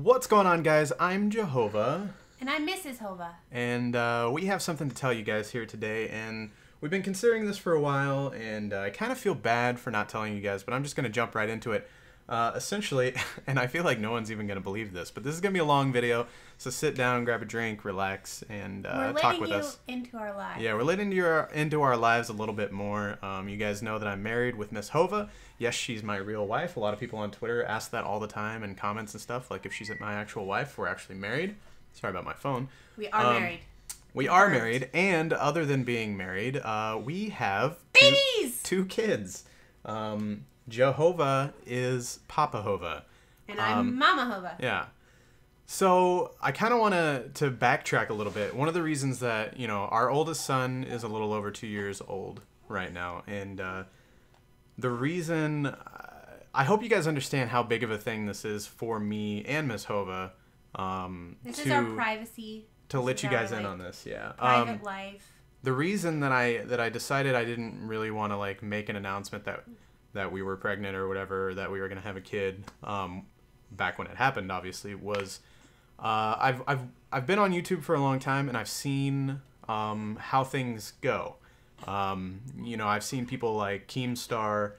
What's going on, guys? I'm Jahova. And I'm Mrs. Hova. And we have something to tell you guys here today. And we've been considering this for a while, and I kind of feel bad for not telling you guys, but I'm just going to jump right into it. Essentially, and I feel like no one's even going to believe this, but this is going to be a long video, so sit down, grab a drink, relax, and talk with us. We're letting you into our lives. Yeah, we're letting you into our lives a little bit more. You guys know that I'm married with Miss Hova. Yes, she's my real wife. A lot of people on Twitter ask that all the time in comments and stuff, like if she's my actual wife. We're actually married. Sorry about my phone. We are married. We are married, and other than being married, we have babies! Two kids. Jahova is Papa Hova. And I'm Mama Hova. Yeah. So I kind of want to backtrack a little bit. One of the reasons that, our oldest son is a little over 2 years old right now. And the reason, I hope you guys understand how big of a thing this is for me and Miss Hova. This is our privacy. To let you guys in on this, yeah. Private life. The reason that I decided I didn't really want to make an announcement that we were pregnant or whatever, that we were going to have a kid, back when it happened, obviously, was I've been on YouTube for a long time, and I've seen how things go. I've seen people like Keemstar.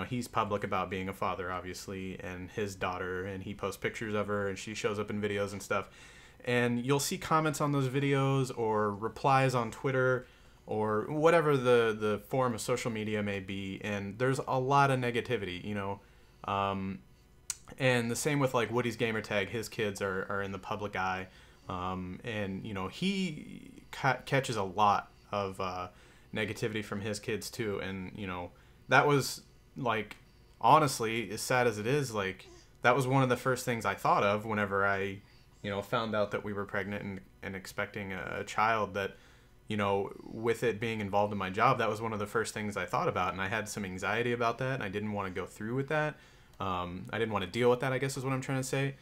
He's public about being a father, obviously, and his daughter, and he posts pictures of her, and she shows up in videos and stuff. And you'll see comments on those videos or replies on Twitter or whatever the form of social media may be, and there's a lot of negativity, and the same with Woody's gamertag. His kids are in the public eye, and he catches a lot of negativity from his kids too, and that was honestly, as sad as it is, that was one of the first things I thought of whenever I found out that we were pregnant and expecting a child. That with it being involved in my job, that was one of the first things I thought about, and I had some anxiety about that, and I didn't want to go through with that. I didn't want to deal with that, I guess is what I'm trying to say.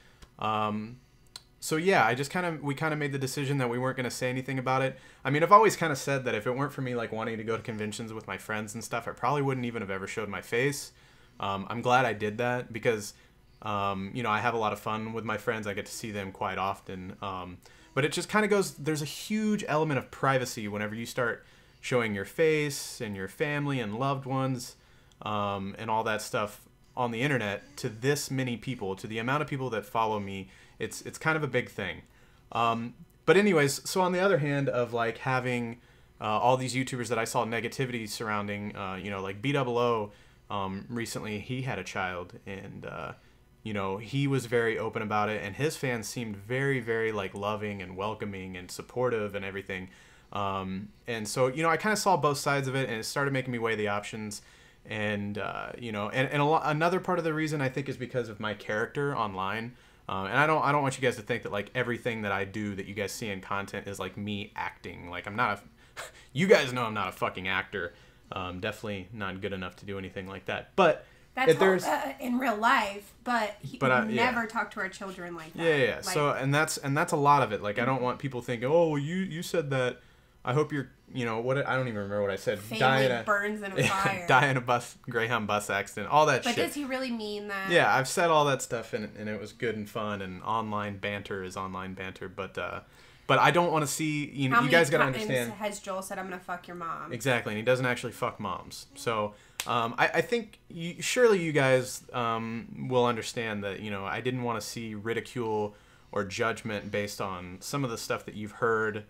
So yeah, we kind of made the decision that we weren't going to say anything about it. I mean, I've always kind of said that if it weren't for me wanting to go to conventions with my friends and stuff, I probably wouldn't even have ever showed my face. I'm glad I did that because I have a lot of fun with my friends. I get to see them quite often. But it just kind of goes, there's a huge element of privacy whenever you start showing your face and your family and loved ones, and all that stuff on the internet to this many people, to the amount of people that follow me. It's kind of a big thing. But anyways, so on the other hand of having all these YouTubers that I saw negativity surrounding, like B00, recently he had a child, and he was very open about it, and his fans seemed very, very loving and welcoming and supportive and everything. And so, I kind of saw both sides of it, and it started making me weigh the options. And, another part of the reason I think is because of my character online. And I don't want you guys to think that everything that I do that you guys see in content is me acting. I'm not you guys know I'm not a fucking actor. Definitely not good enough to do anything like that. But that's in real life, but never talk to our children like that. Yeah. So and that's a lot of it. I don't want people thinking, oh, you said that. I hope you're, what I don't even remember what I said. Family burns in a fire. Die in a Greyhound bus accident, all that shit. But does he really mean that? Yeah, I've said all that stuff, and it was good and fun, and online banter is online banter. But I don't want to see, you guys got to understand. How many times has Joel said, I'm going to fuck your mom? Exactly, and he doesn't actually fuck moms. So I think surely you guys will understand that, I didn't want to see ridicule or judgment based on some of the stuff that you've heard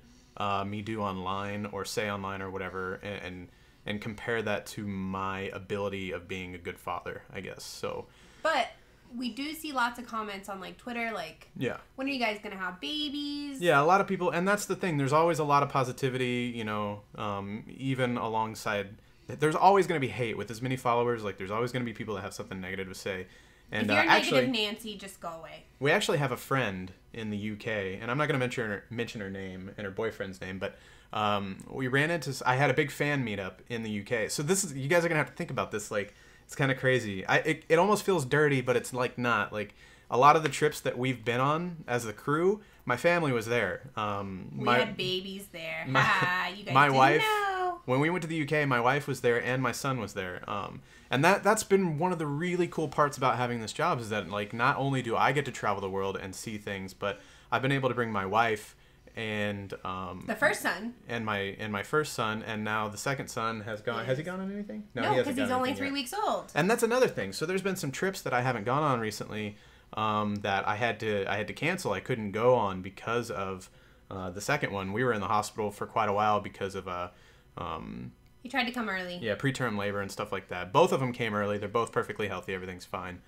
me do online or say online or whatever, and compare that to my ability of being a good father, I guess. So, but we do see lots of comments on Twitter, yeah, when are you guys gonna have babies? Yeah, a lot of people, and that's the thing. There's always a lot of positivity, even alongside. There's always gonna be hate with as many followers. There's always gonna be people that have something negative to say. And, if you're negative, Nancy, just go away. We actually have a friend in the UK, and I'm not going to mention her name and her boyfriend's name, but we ran into. I had a big fan meetup in the UK. So you guys are going to have to think about this. It's kind of crazy. It almost feels dirty, but it's not. A lot of the trips that we've been on as a crew, my family was there. We had babies there. You guys my didn't wife. know. When we went to the UK, my wife was there and my son was there. And that's been one of the really cool parts about having this job is that, like, not only do I get to travel the world and see things, but I've been able to bring my wife and the first son and my first son, and now the second son has gone. Yes. Has he gone on anything? No, because he's only 3 weeks old. And that's another thing. So there's been some trips that I haven't gone on recently that I had to cancel. I couldn't go on because of the second one. We were in the hospital for quite a while because of He tried to come early. Yeah, preterm labor and stuff like that. Both of them came early. They're both perfectly healthy. Everything's fine.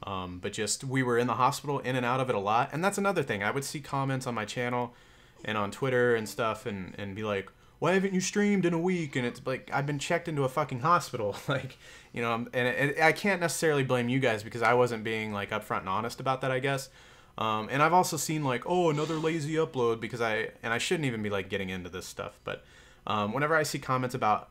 But just we were in the hospital, in and out of it a lot. And that's another thing. I would see comments on my channel and on Twitter and stuff and be like, why haven't you streamed in a week? And it's like, I've been checked into a fucking hospital. Like, you know, and I can't necessarily blame you guys because I wasn't being like upfront and honest about that, I guess. And I've also seen like, oh, another lazy upload because I shouldn't even be like getting into this stuff. But whenever I see comments about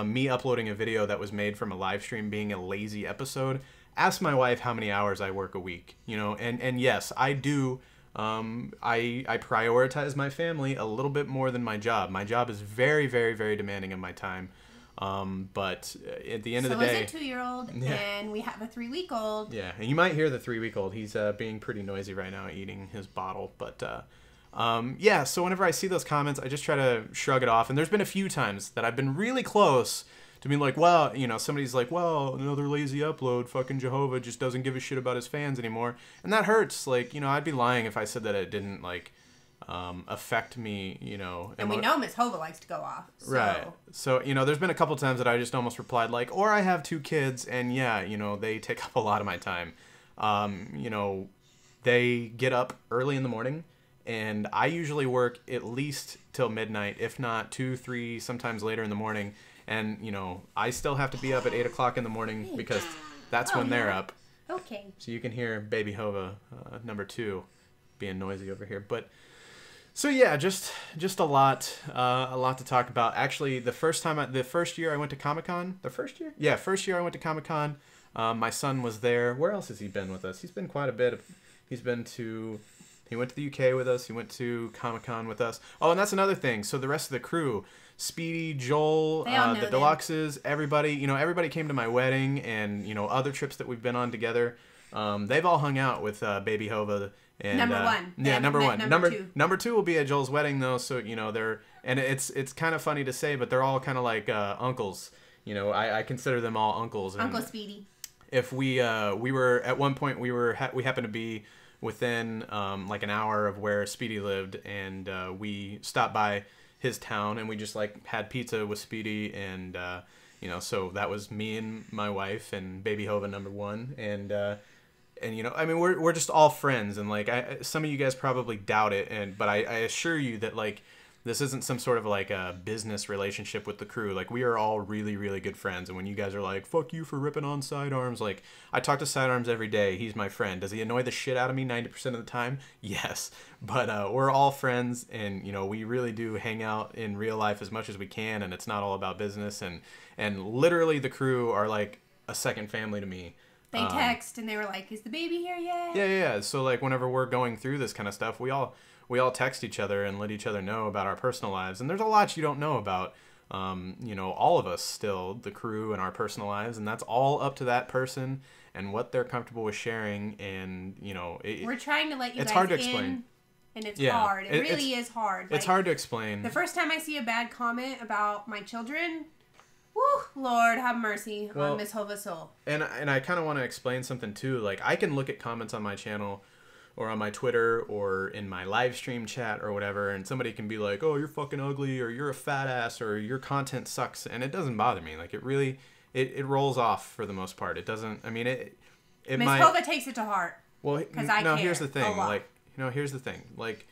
me uploading a video that was made from a live stream being a lazy episode, ask my wife how many hours I work a week, you know, and yes, I do. I prioritize my family a little bit more than my job. My job is very, very, very demanding of my time. But at the end of the day, so is a 2-year-old, and we have a 3-week-old. Yeah, and you might hear the 3-week-old. He's being pretty noisy right now, eating his bottle. But yeah, so whenever I see those comments, I just try to shrug it off. And there's been a few times that I've been really close to being like, well, you know, somebody's like, well, another lazy upload. Fucking Jahova just doesn't give a shit about his fans anymore. And that hurts. Like, you know, I'd be lying if I said that it didn't, like, affect me, you know. And we know Miss Hova likes to go off. So. Right. So, you know, there's been a couple times that I just almost replied like, or I have 2 kids and yeah, you know, they take up a lot of my time. You know, they get up early in the morning and I usually work at least till midnight, if not 2, 3, sometimes later in the morning. And, you know, I still have to be up at 8 o'clock in the morning because that's when they're up. Okay. So you can hear Baby Hova, number 2, being noisy over here. But so yeah, just a lot to talk about. Actually, the first year I went to Comic-Con, first year I went to Comic-Con, my son was there. Where else has he been with us? He's been quite a bit. He went to the UK with us. He went to Comic-Con with us. Oh, and that's another thing. So the rest of the crew, Speedy, Joel, the Deluxes, everybody came to my wedding and, you know, other trips that we've been on together. They've all hung out with Baby Hova. And, number 1. Yeah, number 1. Number 2 will be at Joel's wedding though, so you know it's kind of funny to say, but they're all kind of like uncles. You know, I consider them all uncles. And Uncle Speedy. If we were at one point we happened to be within like an hour of where Speedy lived, and we stopped by his town and we just like had pizza with Speedy, and you know, so that was me and my wife and Baby Hova number 1, and you know, I mean, we're just all friends, and like some of you guys probably doubt it, but I assure you that like this isn't some sort of like a business relationship with the crew. Like we are all really, really good friends, and when you guys are like, fuck you for ripping on Sidearms, like I talk to Sidearms every day. He's my friend. Does he annoy the shit out of me 90% of the time? Yes, but we're all friends, and you know, we really do hang out in real life as much as we can, and it's not all about business, and literally the crew are like a second family to me. They text and they were like, "Is the baby here yet?" Yeah. So like whenever we're going through this kind of stuff, we all text each other and let each other know about our personal lives. And there's a lot you don't know about, you know, all of us still, the crew and our personal lives, and that's all up to that person and what they're comfortable with sharing. And you know, we're trying to let you. It's guys hard to in, explain. And it's hard. It really is hard. It's hard to explain. The first time I see a bad comment about my children. Woo, Lord, have mercy on Miss Hova's soul. And I kind of want to explain something too. Like I can look at comments on my channel or on my Twitter or in my live stream chat or whatever, and somebody can be like, "Oh, you're fucking ugly," or "You're a fat ass," or "Your content sucks," and it doesn't bother me. Like it really, it rolls off for the most part. It doesn't. I mean, it Miss Hova takes it to heart. Well, no. Here's the thing. Like, you know, here's the thing. Like,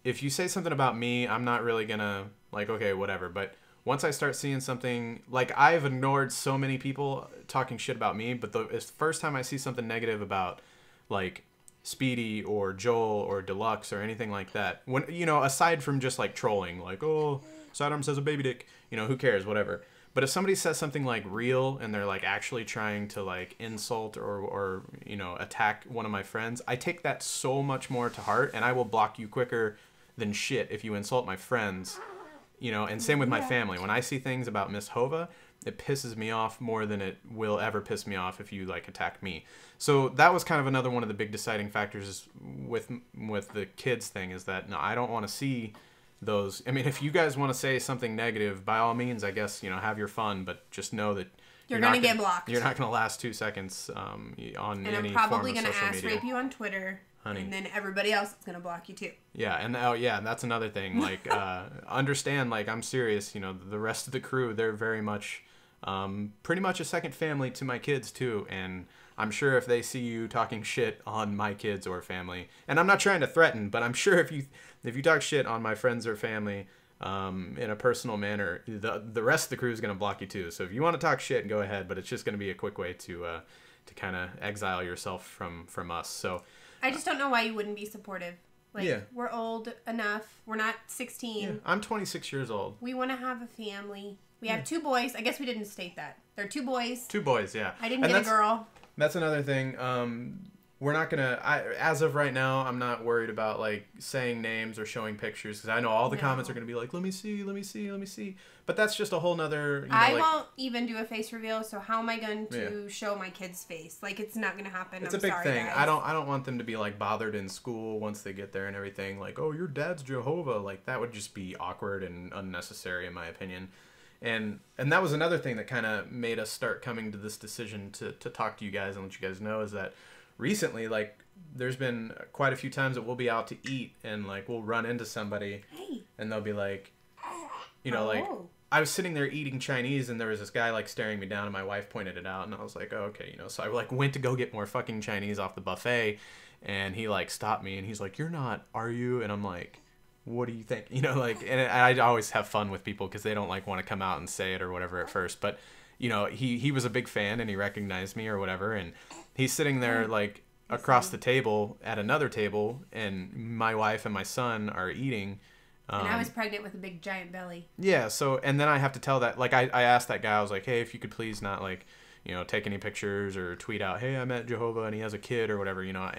if you say something about me, I'm not really gonna like, okay, whatever, but once I start seeing something, like I've ignored so many people talking shit about me, but it's the first time I see something negative about like Speedy or Joel or Deluxe or anything like that, when, you know, aside from just like trolling, like, oh, Sidearms has a baby dick, you know, who cares, whatever. But if somebody says something like real and they're like actually trying to like insult or you know, attack one of my friends, I take that so much more to heart, and I will block you quicker than shit if you insult my friends. You know, and same with my family. When I see things about Miss Hova, it pisses me off more than it will ever piss me off if you like attack me. So that was kind of another one of the big deciding factors with the kids thing, is that no, I don't want to see those. I mean, if you guys want to say something negative, by all means, I guess, you know, have your fun, but just know that you're going to get blocked. You're not going to last 2 seconds on any form of social media. And I'm probably going to ass rape you on Twitter. Honey. And then everybody else is going to block you too. Yeah, and that's another thing. Like, understand, like, I'm serious. You know, the rest of the crew, they're very much, pretty much a second family to my kids too. And I'm sure if they see you talking shit on my kids or family, and I'm not trying to threaten, but I'm sure if you talk shit on my friends or family, in a personal manner, the rest of the crew is going to block you too. So if you want to talk shit, go ahead. But it's just going to be a quick way to kind of exile yourself from us. So. I just don't know why you wouldn't be supportive. Like, yeah. We're old enough. We're not 16. Yeah. I'm 26 years old. We want to have a family. We have 2 boys. I guess we didn't state that. They're 2 boys. 2 boys, yeah. I didn't get a girl. That's another thing. We're not going to... As of right now, I'm not worried about, like, saying names or showing pictures, because I know all the comments are going to be like, let me see. But that's just a whole nother... I won't even do a face reveal, so how am I going to show my kid's face? Like, it's not going to happen. It's a big thing. Guys. I don't want them to be, like, bothered in school once they get there and everything. Like, oh, your dad's Jahova. Like, that would just be awkward and unnecessary, in my opinion. And that was another thing that kind of made us start coming to this decision to talk to you guys and let you guys know, is that recently, like, there's been quite a few times that we'll be out to eat and, like, we'll run into somebody and they'll be like, you know, like, I was sitting there eating Chinese and there was this guy, like, staring me down, and my wife pointed it out, and I was like, oh, okay, you know, so I, like, went to go get more fucking Chinese off the buffet, and he, like, stopped me and he's like, you're not, are you? And I'm like, what do you think? You know, like, and I always have fun with people because they don't, like, want to come out and say it or whatever at first, but, you know, he was a big fan and he recognized me or whatever, and he's sitting there, like, across the table at another table, and my wife and my son are eating. And I was pregnant with a big giant belly. Yeah, so, and then I have to tell that, like, I asked that guy, I was like, hey, if you could please not, like, you know, take any pictures or tweet out, hey, I met Jahova and he has a kid or whatever, you know,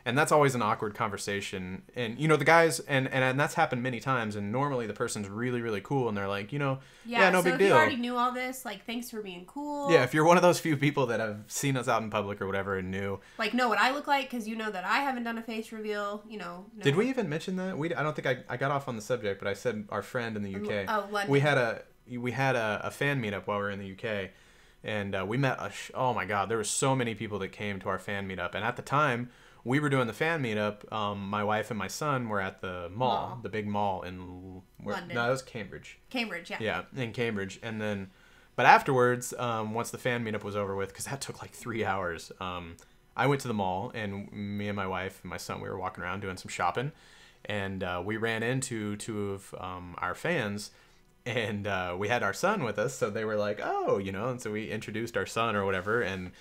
and that's always an awkward conversation. And, you know, the guys, and that's happened many times, and normally the person's really, really cool, and they're like, you know, no big deal. So if you already knew all this, like, thanks for being cool. Yeah, if you're one of those few people that have seen us out in public or whatever and knew. Like, know what I look like, because you know that I haven't done a face reveal, you know. No. Did we even mention that? I don't think I got off on the subject, but I said our friend in the UK. Oh, London. We had a fan meetup while we were in the UK, and we met, oh my God, there were so many people that came to our fan meetup, and at the time, we were doing the fan meetup. My wife and my son were at the mall. The big mall in London. No, it was Cambridge. Cambridge, yeah. Yeah, in Cambridge. And then, but afterwards, once the fan meetup was over with, because that took like 3 hours, I went to the mall, and me and my wife and my son, we were walking around doing some shopping, and we ran into 2 of our fans, and we had our son with us, so they were like, oh, you know, and so we introduced our son or whatever, and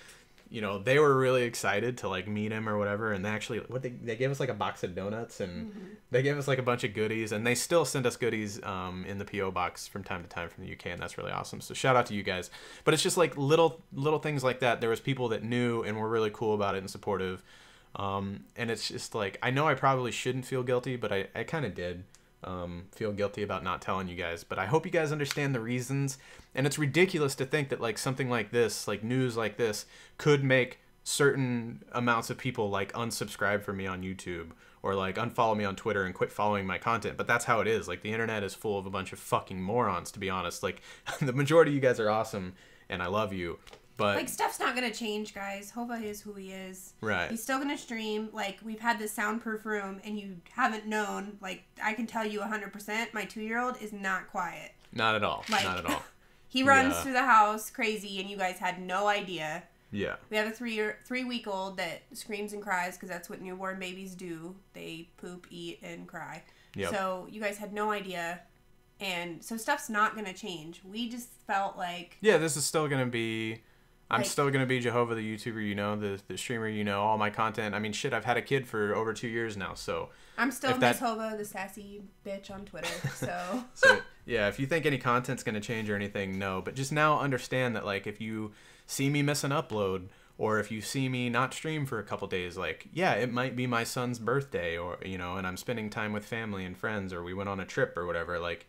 you know, they were really excited to, like, meet him or whatever, and they actually, they gave us, like, a box of donuts, and they gave us, like, a bunch of goodies, and they still send us goodies in the P.O. box from time to time from the UK, and that's really awesome, so shout out to you guys. But it's just, like, little things like that. There was people that knew and were really cool about it and supportive, and it's just, like, I know I probably shouldn't feel guilty, but I kind of did. Feel guilty about not telling you guys, but I hope you guys understand the reasons. And it's ridiculous to think that, like, something like this, like news like this, could make certain amounts of people, like, unsubscribe from me on YouTube or, like, unfollow me on Twitter and quit following my content. But that's how it is. Like, the internet is full of a bunch of fucking morons, to be honest. Like, the majority of you guys are awesome and I love you. But, like, stuff's not going to change, guys. Hova is who he is. Right. He's still going to stream. Like, we've had this soundproof room, and you haven't known. Like, I can tell you 100%, my 2-year-old is not quiet. Not at all. Like, not at all. He runs through the house crazy, and you guys had no idea. Yeah. We have a 3-week-old that screams and cries, because that's what newborn babies do. They poop, eat, and cry. Yep. So, you guys had no idea. And so, stuff's not going to change. We just felt like... Yeah, this is still going to be... I'm still going to be Jahova, the YouTuber, you know, the streamer, you know, all my content. I mean, shit, I've had a kid for over 2 years now, so... I'm still Miss Hova, the sassy bitch on Twitter, so... So, yeah, if you think any content's going to change or anything, no. But just now understand that, like, if you see me miss an upload, or if you see me not stream for a couple days, like, yeah, it might be my son's birthday, or, you know, and I'm spending time with family and friends, or we went on a trip or whatever, like...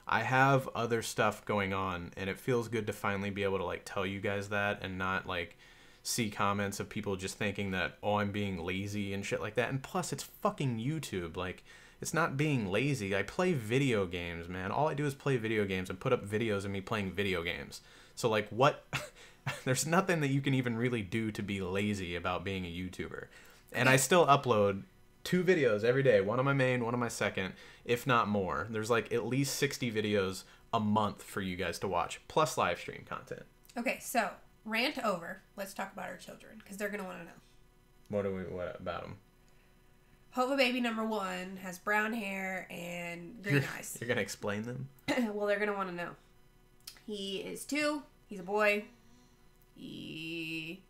I have other stuff going on, and it feels good to finally be able to like tell you guys that and not like see comments of people just thinking that, oh, I'm being lazy and shit like that. And plus, it's fucking YouTube. Like, it's not being lazy. I play video games, man. All I do is play video games and put up videos of me playing video games. So like, what? There's nothing that you can even really do to be lazy about being a YouTuber. And I still upload 2 videos every day, one on my main, one on my second, if not more. There's like at least 60 videos a month for you guys to watch, plus live stream content. Okay, so rant over. Let's talk about our children, because they're gonna want to know. What about them? Hova baby number 1 has brown hair and green eyes. You're gonna explain them? Well, they're gonna want to know. He is 2. He's a boy. He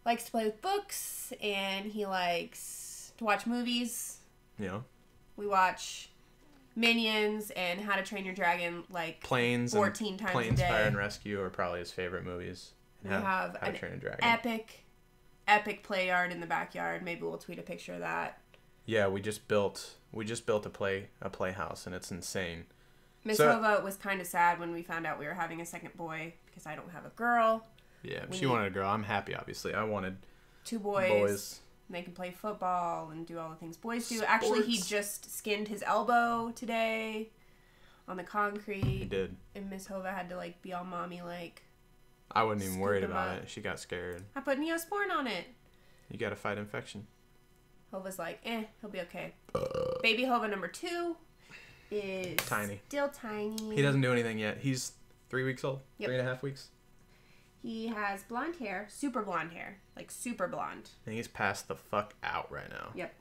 likes to play with books, and he likes to watch movies. Yeah. We watch Minions and How to Train Your Dragon like Planes 14 times Planes, a day. Fire and Rescue are probably his favorite movies. We have How to an Train Your Dragon. epic play yard in the backyard. Maybe we'll tweet a picture of that. Yeah, we just built a playhouse, and it's insane. Miss Hova was kind of sad when we found out we were having a second boy because I don't have a girl. Yeah, she wanted a girl. I'm happy, obviously. I wanted 2 boys. They can play football and do all the things boys do. Sports. Actually, he just skinned his elbow today on the concrete. He did. And Miss Hova had to like be all mommy like. I wasn't even worried him about up. it. She got scared. I put Neosporin on it. You gotta fight infection. Hova's like, he'll be okay. Baby Hova number 2 is tiny. Still tiny. He doesn't do anything yet. He's 3 weeks old. Yep. 3.5 weeks. He has blonde hair, super blonde hair, like super blonde. And he's passed the fuck out right now. Yep.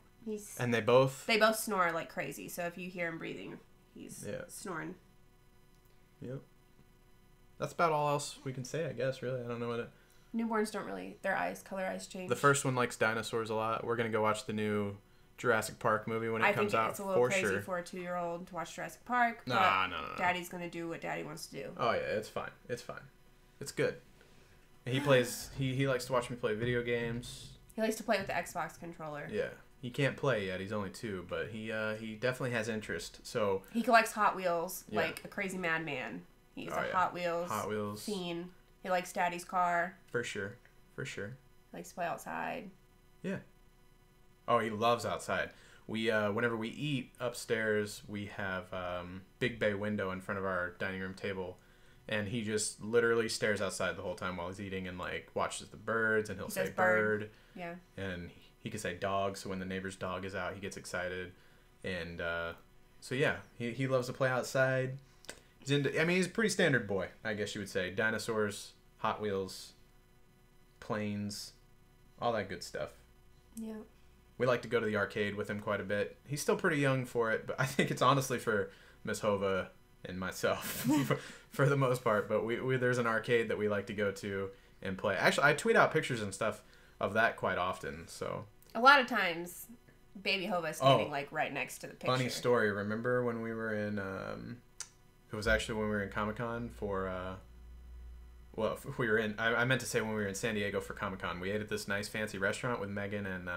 And they both snore like crazy. So if you hear him breathing, he's snoring. Yep. That's about all else we can say, I guess. Really, I don't know what it. Newborns don't really. Their color eyes change. The first one likes dinosaurs a lot. We're gonna go watch the new Jurassic Park movie when it comes out. I think it's a little crazy for a 2-year-old to watch Jurassic Park. No. Daddy's gonna do what Daddy wants to do. Oh yeah, it's fine. It's fine. It's good. He plays. He likes to watch me play video games. He likes to play with the Xbox controller. Yeah, he can't play yet. He's only 2, but he definitely has interest. So he collects Hot Wheels like a crazy madman. He's a Hot Wheels fiend. He likes Daddy's car. For sure. He likes to play outside. Yeah. Oh, he loves outside. We whenever we eat upstairs, we have big bay window in front of our dining room table. And he just literally stares outside the whole time while he's eating and, like, watches the birds, and he'll say bird. Yeah. And he can say dog, so when the neighbor's dog is out, he gets excited. And so, yeah, he loves to play outside. He's a pretty standard boy, I guess you would say. Dinosaurs, Hot Wheels, planes, all that good stuff. Yeah. We like to go to the arcade with him quite a bit. He's still pretty young for it, but I think it's honestly for Miss Hova and myself for the most part. But we there's an arcade that we like to go to and play. Actually, I tweet out pictures and stuff of that quite often. So a lot of times, Baby Hova is standing like right next to the picture. Funny story. Remember when we were in? It was actually when we were in Comic-Con for. Well, if we were in. I meant to say when we were in San Diego for Comic-Con. We ate at this nice fancy restaurant with Megan and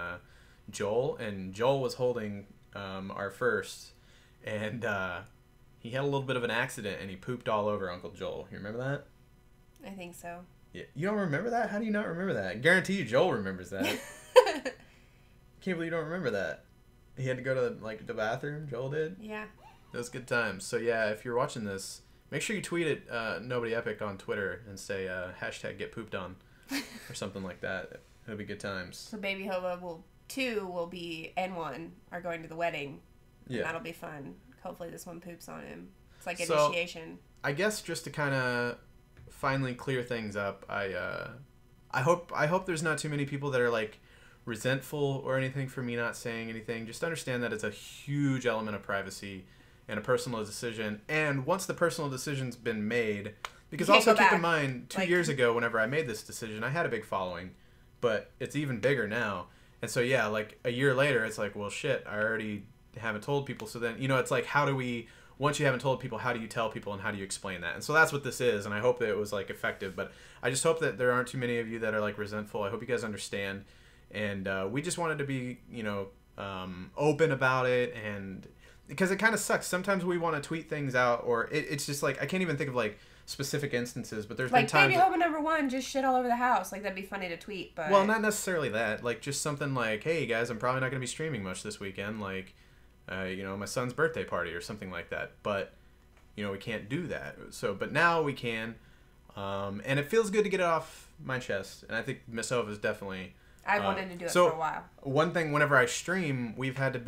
Joel, and Joel was holding our first, and he had a little bit of an accident, and he pooped all over Uncle Joel. You remember that? I think so. Yeah. You don't remember that? How do you not remember that? I guarantee you Joel remembers that. Can't believe you don't remember that. He had to go to the bathroom, Joel did? Yeah. It was good times. So yeah, if you're watching this, make sure you tweet it Nobody Epic on Twitter and say hashtag get pooped on or something like that. It'll be good times. So Baby Hova 2 will be and 1 are going to the wedding. Yeah. That'll be fun. Hopefully this one poops on him. It's like initiation. I guess just to kind of finally clear things up, I hope there's not too many people that are like resentful or anything for me not saying anything. Just understand that it's a huge element of privacy and a personal decision. And once the personal decision's been made, because also keep in mind, 2 years ago, whenever I made this decision, I had a big following, but it's even bigger now. And so, yeah, like a year later, it's like, well, shit, I already haven't told people. So then, it's like, once you haven't told people, how do you tell people and how do you explain that? And so that's what this is. And I hope that it was like effective, but I just hope that there aren't too many of you that are like resentful. I hope you guys understand. And we just wanted to be, open about it. And because it kind of sucks. Sometimes we want to tweet things out, or it's just like I can't even think of like specific instances, but there's been times baby Jahova #1 just shit all over the house. Like that'd be funny to tweet, but well, not necessarily that. Like just something like, hey guys, I'm probably not going to be streaming much this weekend. Like, you know, my son's birthday party or something like that. But you know, we can't do that. So, but now we can, and it feels good to get it off my chest. And I think Miss Jahova is definitely. I've wanted to do it for a while. One thing, whenever I stream, we've had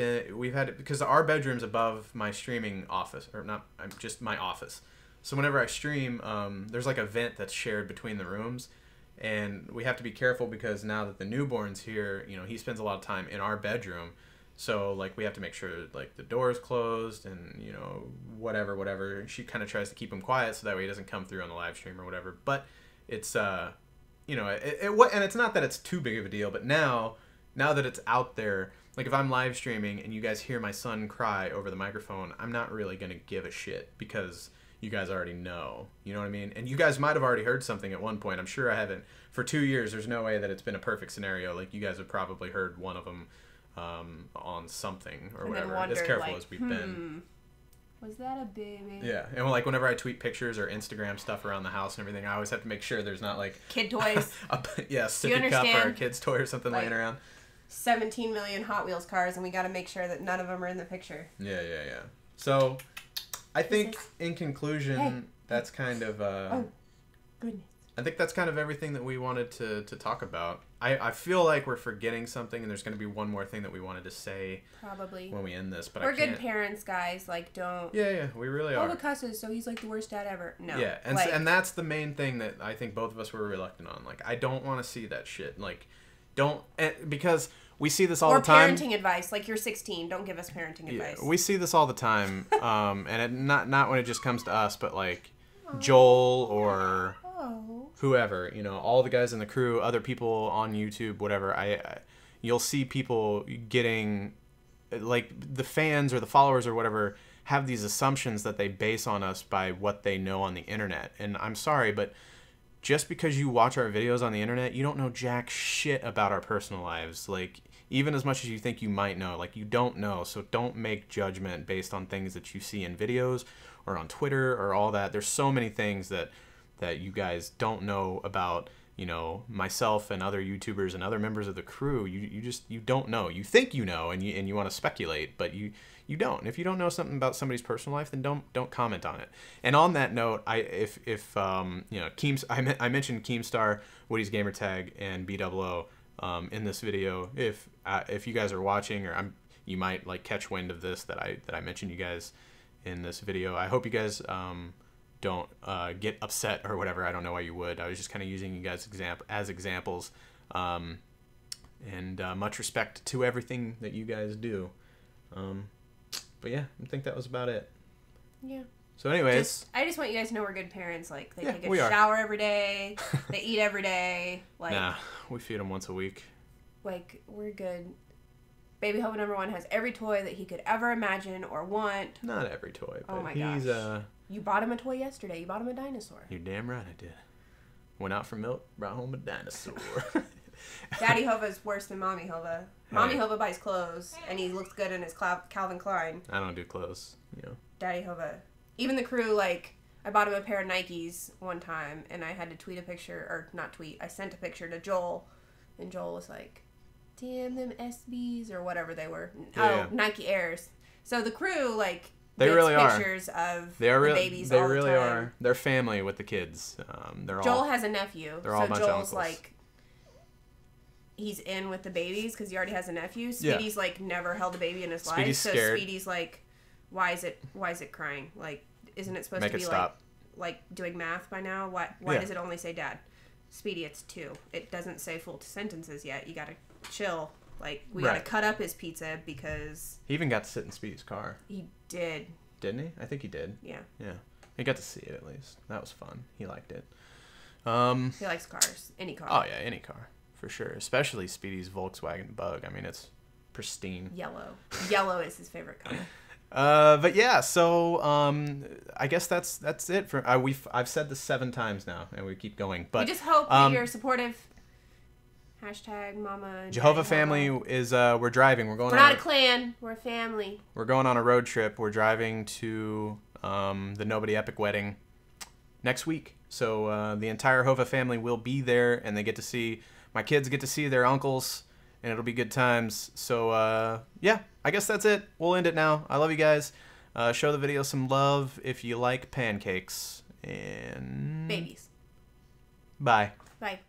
because our bedroom's above my streaming office, or not, just my office. So whenever I stream, there's like a vent that's shared between the rooms, and we have to be careful because now that the newborn's here, you know, he spends a lot of time in our bedroom. So like we have to make sure like the door's closed and you know whatever. She kind of tries to keep him quiet so that way he doesn't come through on the live stream or whatever. But it's you know, and it's not that it's too big of a deal, but now that it's out there, like if I'm live streaming and you guys hear my son cry over the microphone, I'm not really going to give a shit because you guys already know. You know what I mean? And you guys might have already heard something at one point. I'm sure I haven't. For 2 years, there's no way that it's been a perfect scenario. Like you guys have probably heard one of them on something or whatever. As careful as we've been. Was that a baby? Yeah, and like whenever I tweet pictures or Instagram stuff around the house and everything, I always have to make sure there's not like kid toys. Sippy cup or a kid's toy or something laying around. 17 million Hot Wheels cars, and we got to make sure that none of them are in the picture. Yeah. So, I think in conclusion, that's kind of. Oh, goodness. I think that's kind of everything that we wanted to talk about. I feel like we're forgetting something, and there's going to be one more thing that we wanted to say. Probably. When we end this, but we're good parents, guys. Like, don't. Yeah, we really are. Jahova cusses, so he's like the worst dad ever. No. Yeah, and that's the main thing that I think both of us were reluctant on. Like, I don't want to see that shit. Like, because we see this all the time. Or parenting advice. Like, you're 16. Don't give us parenting advice. We see this all the time, and not when it just comes to us, but like Joel or whoever, you know, all the guys in the crew, other people on YouTube, whatever. You'll see people getting, like, the fans or the followers or whatever have these assumptions that they base on us by what they know on the internet. And I'm sorry, but just because you watch our videos on the internet, you don't know jack shit about our personal lives. Like, even as much as you think you might know, like, you don't know. So don't make judgment based on things that you see in videos or on Twitter or all that. There's so many things that you guys don't know about, you know, myself and other YouTubers and other members of the crew. You don't know. You think you know, and you want to speculate, but you don't. If you don't know something about somebody's personal life, then don't comment on it. And on that note, if you know, I mentioned Keemstar, Woody's Gamertag, and BOO in this video. If you guys are watching, or you might like catch wind of this that I mentioned you guys in this video. I hope you guys don't get upset or whatever. I don't know why you would. I was just kind of using you guys as examples, and much respect to everything that you guys do. But yeah, I think that was about it. Yeah. So anyways, I just want you guys to know we're good parents. Like, they take a shower every day. They eat every day. Like, nah, we feed them once a week. Like, we're good. Baby Jahova #1 has every toy that he could ever imagine or want. Not every toy, but oh my gosh. You bought him a toy yesterday. You bought him a dinosaur. You're damn right I did. Went out for milk, brought home a dinosaur. Daddy Hova's worse than Mommy Jahova. Hey. Mommy Jahova buys clothes, and he looks good in his Calvin Klein. I don't do clothes, you know. Daddy Jahova. Even the crew, like, I bought him a pair of Nikes one time, and I had to tweet a picture, or not tweet, I sent a picture to Joel, and Joel was like, damn them SBs, or whatever they were. Yeah. Nike Airs. So the crew, like, they really pictures of the babies all the time. They really are. They're family with the kids. Joel has a nephew. They're all a bunch of uncles. Like, he's in with the babies because he already has a nephew. Speedy's like never held a baby in his life. So scared. Speedy's like, why is it crying? Like, isn't it supposed to be like doing math by now? Why does it only say dad? Speedy, it's 2. It doesn't say full sentences yet. You gotta chill. Like, we gotta cut up his pizza because he even got to sit in Speedy's car. He did. Didn't he? I think he did. Yeah. Yeah. He got to see it at least. That was fun. He liked it. He likes cars. Any car. Oh yeah, any car. For sure. Especially Speedy's Volkswagen Bug. I mean, it's pristine. Yellow. Yellow is his favorite color. But yeah, so I guess that's it for I've said this 7 times now, and we keep going. But we just hope that you're supportive. Hashtag Mama. Jahova family is we're driving. We're not a clan. We're a family. We're going on a road trip. We're driving to the Nobody Epic wedding next week. So the entire Hova family will be there, and they get to see my kids get to see their uncles, and it'll be good times. So yeah, I guess that's it. We'll end it now. I love you guys. Show the video some love if you like pancakes and babies. Bye. Bye.